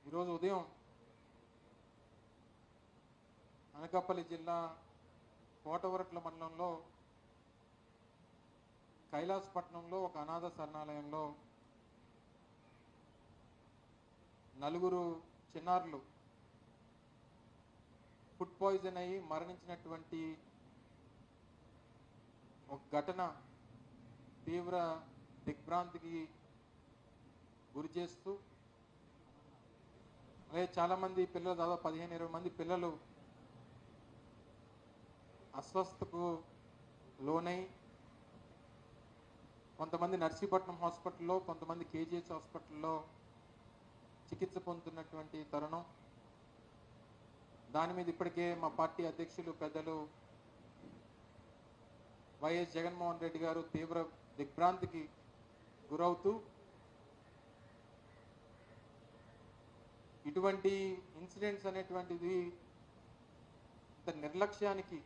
ఈరోజు ఉదయం అనకాపల్లి జిల్లా కోటవరట్ల మండలంలో కైలాసపట్నంలో ఒక అనాథ శరణాలయంలో నలుగురు చిన్నారులు ఫుడ్ పాయిజన్ అయ్యి మరణించినటువంటి ఒక ఘటన తీవ్ర దిగ్భ్రాంతికి గురి చేస్తూ, అలాగే చాలామంది పిల్లలు, దాదాపు 15-20 మంది పిల్లలు అస్వస్థతకు లోనై కొంతమంది నర్సీపట్నం హాస్పిటల్లో, కొంతమంది కేజీహెచ్ హాస్పిటల్లో చికిత్స పొందుతున్నటువంటి తరుణం. దాని మీద ఇప్పటికే మా పార్టీ అధ్యక్షులు పెద్దలు వైఎస్ జగన్మోహన్ రెడ్డి గారు తీవ్ర దిగ్భ్రాంతికి గురవుతూ ఇటువంటి ఇన్సిడెంట్స్ అనేటువంటిది ఇంత నిర్లక్ష్యానికి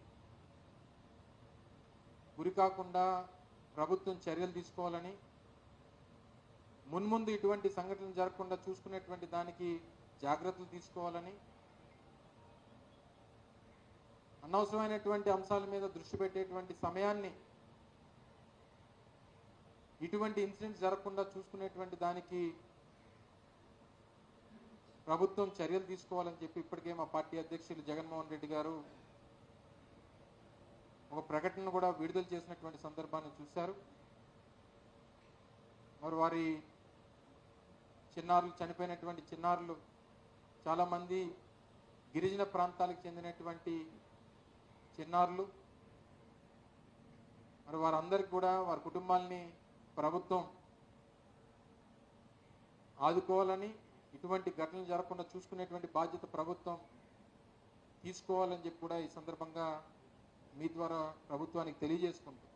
గురి కాకుండా ప్రభుత్వం చర్యలు తీసుకోవాలని, మున్ముందు ఇటువంటి సంఘటనలు జరగకుండా చూసుకునేటువంటి దానికి జాగ్రత్తలు తీసుకోవాలని, అనవసరమైనటువంటి అంశాల మీద దృష్టి పెట్టేటువంటి సమయాన్ని ఇటువంటి ఇన్సిడెంట్స్ జరగకుండా చూసుకునేటువంటి దానికి ప్రభుత్వం చర్యలు తీసుకోవాలని చెప్పి ఇప్పటికే మా పార్టీ అధ్యక్షులు జగన్మోహన్ రెడ్డి గారు ఒక ప్రకటన కూడా విడుదల చేసినటువంటి సందర్భాన్ని చూశారు. మరి వారి చిన్నారులు, చనిపోయినటువంటి చిన్నారులు చాలామంది గిరిజన ప్రాంతాలకు చెందినటువంటి చిన్నారులు. మరి వారందరికీ కూడా వారి కుటుంబాలని ప్రభుత్వం ఆదుకోవాలని, ఇటువంటి ఘటనలు జరగకుండా చూసుకునేటువంటి బాధ్యత ప్రభుత్వం తీసుకోవాలని చెప్పి కూడా ఈ సందర్భంగా మీ ద్వారా ప్రభుత్వానికి తెలియజేసుకుంటాం.